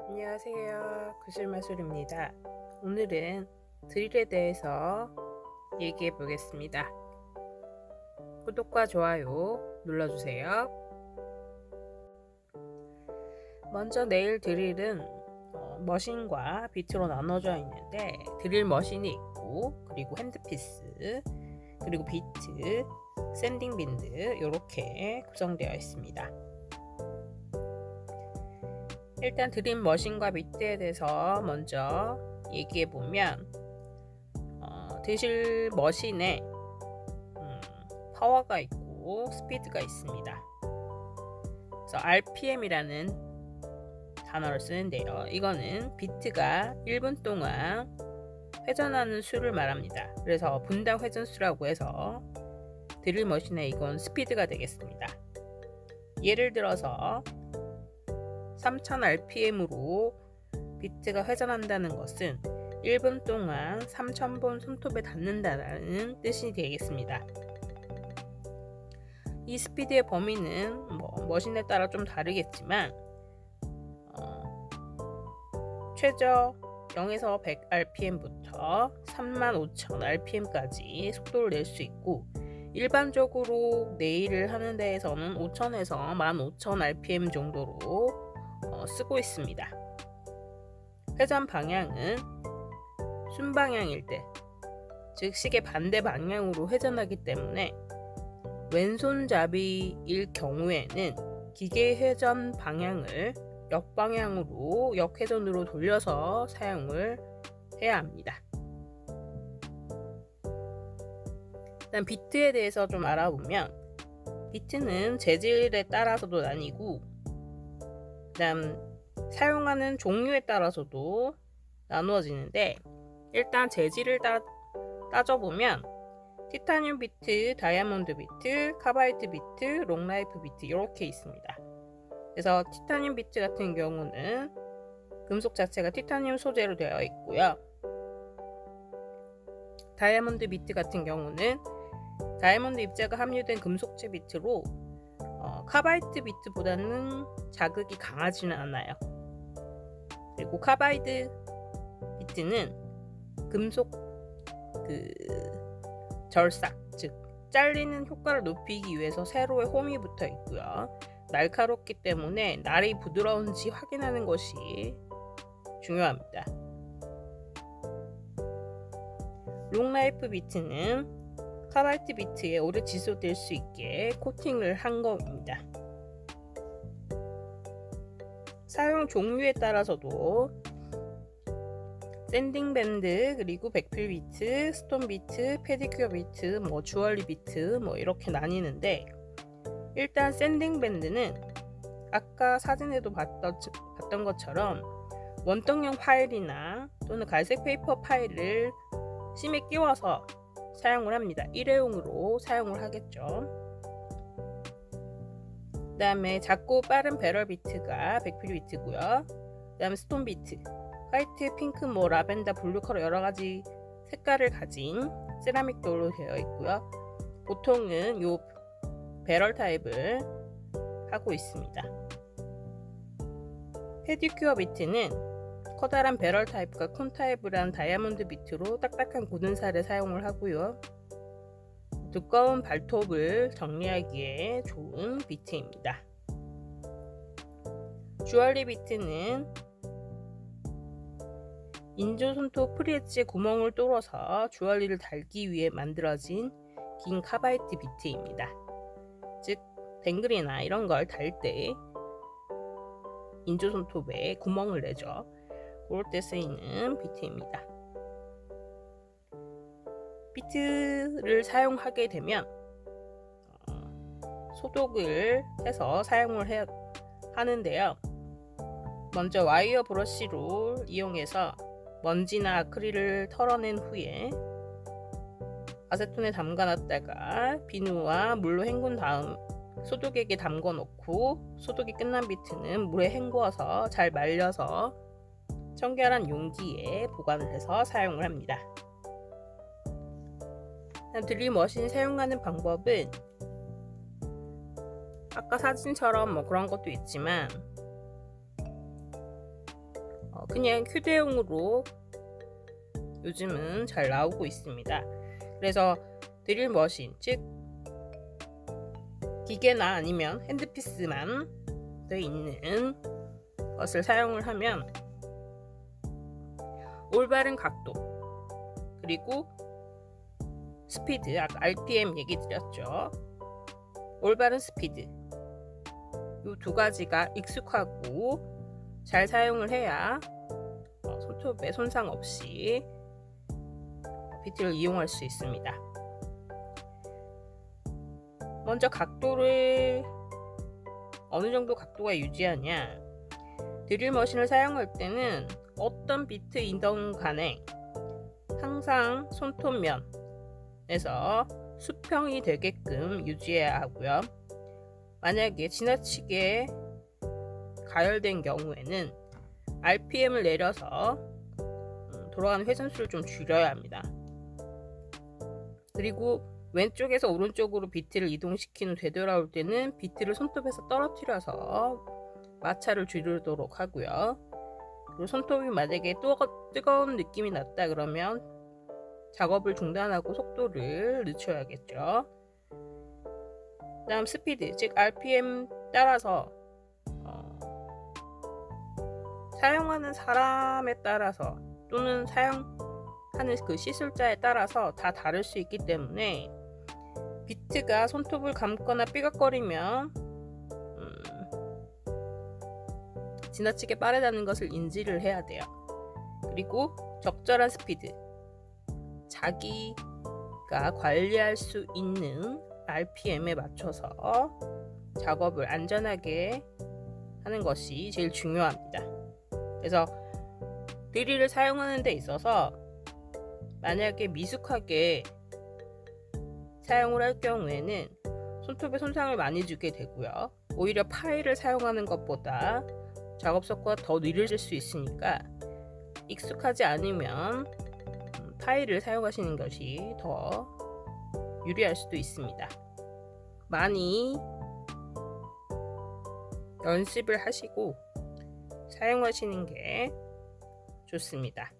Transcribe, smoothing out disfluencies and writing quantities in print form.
안녕하세요. 구슬마술입니다. 오늘은 드릴에 대해서 얘기해 보겠습니다. 구독과 좋아요 눌러주세요. 먼저 네일 드릴은 머신과 비트로 나눠져 있는데 드릴 머신이 있고, 그리고 핸드피스, 그리고 비트, 샌딩 빈드 이렇게 구성되어 있습니다. 일단 드릴 머신과 비트에 대해서 먼저 얘기해 보면, 드릴 머신에 파워가 있고 스피드가 있습니다. 그래서 RPM이라는 단어를 쓰는데요. 이거는 비트가 1분 동안 회전하는 수를 말합니다. 그래서 분당 회전수라고 해서 드릴 머신에 이건 스피드가 되겠습니다. 예를 들어서 3000rpm으로 비트가 회전한다는 것은 1분 동안 3000번 손톱에 닿는다는 뜻이 되겠습니다. 이 스피드의 범위는 머신에 따라 좀 다르겠지만 최저 0에서 100rpm부터 35,000rpm까지 속도를 낼 수 있고, 일반적으로 네일을 하는 데에서는 5000에서 15,000rpm 정도로 쓰고 있습니다. 회전 방향은 순방향일 때, 즉 시계 반대 방향으로 회전하기 때문에 왼손잡이일 경우에는 기계 회전 방향을 역방향으로 역회전으로 돌려서 사용을 해야 합니다. 일단 비트에 대해서 좀 알아보면, 비트는 재질에 따라서도 나뉘고, 그다음 사용하는 종류에 따라서도 나누어지는데, 일단 재질을 따져보면 티타늄 비트, 다이아몬드 비트, 카바이트 비트, 롱라이프 비트 이렇게 있습니다. 그래서 티타늄 비트 같은 경우는 금속 자체가 티타늄 소재로 되어 있고요. 다이아몬드 비트 같은 경우는 다이아몬드 입자가 함유된 금속재 비트로 카바이트 비트보다는 자극이 강하지는 않아요. 그리고 카바이드 비트는 금속 절삭, 즉 잘리는 효과를 높이기 위해서 세로에 홈이 붙어 있고요. 날카롭기 때문에 날이 부드러운지 확인하는 것이 중요합니다. 롱라이프 비트는 카바이트 비트에 오래 지속될 수 있게 코팅을 한 겁니다. 사용 종류에 따라서도 샌딩 밴드, 그리고 백필 비트, 스톤 비트, 페디큐어 비트, 주얼리 비트 이렇게 나뉘는데, 일단 샌딩 밴드는 아까 사진에도 봤던 것처럼 원통형 파일이나 또는 갈색 페이퍼 파일을 심에 끼워서 사용을 합니다. 일회용으로 사용을 하겠죠. 그 다음에 작고 빠른 배럴 비트가 백필 비트고요. 그 다음에 스톤 비트, 화이트, 핑크, 라벤더, 블루 컬러 여러가지 색깔을 가진 세라믹 돌로 되어 있고요. 보통은 요 배럴 타입을 하고 있습니다. 페디큐어 비트는 커다란 배럴 타입과 콘 타입을 한 다이아몬드 비트로 딱딱한 굳은살을 사용을 하고요. 두꺼운 발톱을 정리하기에 좋은 비트입니다. 주얼리 비트는 인조 손톱 프리엣지에 구멍을 뚫어서 주얼리를 달기 위해 만들어진 긴 카바이트 비트입니다. 즉 뱅글이나 이런 걸 달 때 인조 손톱에 구멍을 내죠. 그럴 때 쓰이는 비트입니다. 비트를 사용하게 되면 소독을 해서 사용을 해야 하는데요. 먼저 와이어 브러쉬로 이용해서 먼지나 아크릴을 털어낸 후에 아세톤에 담가놨다가 비누와 물로 헹군 다음 소독액에 담궈 놓고, 소독이 끝난 비트는 물에 헹구어서 잘 말려서 청결한 용기에 보관을 해서 사용을 합니다. 드릴 머신 사용하는 방법은 아까 사진처럼 그런 것도 있지만, 그냥 휴대용으로 요즘은 잘 나오고 있습니다. 그래서 드릴 머신, 즉 기계나 아니면 핸드피스만 돼 있는 것을 사용을 하면 올바른 각도 그리고 스피드, 아까 RPM 얘기 드렸죠. 올바른 스피드 이 두 가지가 익숙하고 잘 사용을 해야 손톱에 손상 없이 비트를 이용할 수 있습니다. 먼저 각도를 어느 정도 각도가 유지하냐, 드릴 머신을 사용할 때는 어떤 비트이든 간에 항상 손톱면에서 수평이 되게끔 유지해야 하고요. 만약에 지나치게 가열된 경우에는 RPM을 내려서 돌아가는 회전수를 좀 줄여야 합니다. 그리고 왼쪽에서 오른쪽으로 비트를 이동시키는 되돌아올 때는 비트를 손톱에서 떨어뜨려서 마찰을 줄이도록 하고요. 그리고 손톱이 만약에 뜨거운 느낌이 났다 그러면 작업을 중단하고 속도를 늦춰야겠죠. 다음 스피드, 즉 RPM 따라서 사용하는 사람에 따라서 또는 사용하는 그 시술자에 따라서 다 다를 수 있기 때문에 비트가 손톱을 감거나 삐걱거리면 지나치게 빠르다는 것을 인지를 해야 돼요. 그리고 적절한 스피드, 자기가 관리할 수 있는 RPM에 맞춰서 작업을 안전하게 하는 것이 제일 중요합니다. 그래서 드릴을 사용하는 데 있어서 만약에 미숙하게 사용을 할 경우에는 손톱에 손상을 많이 주게 되고요. 오히려 파일을 사용하는 것보다 작업 속도가 더 느려질 수 있으니까 익숙하지 않으면 파일을 사용하시는 것이 더 유리할 수도 있습니다. 많이 연습을 하시고 사용하시는 게 좋습니다.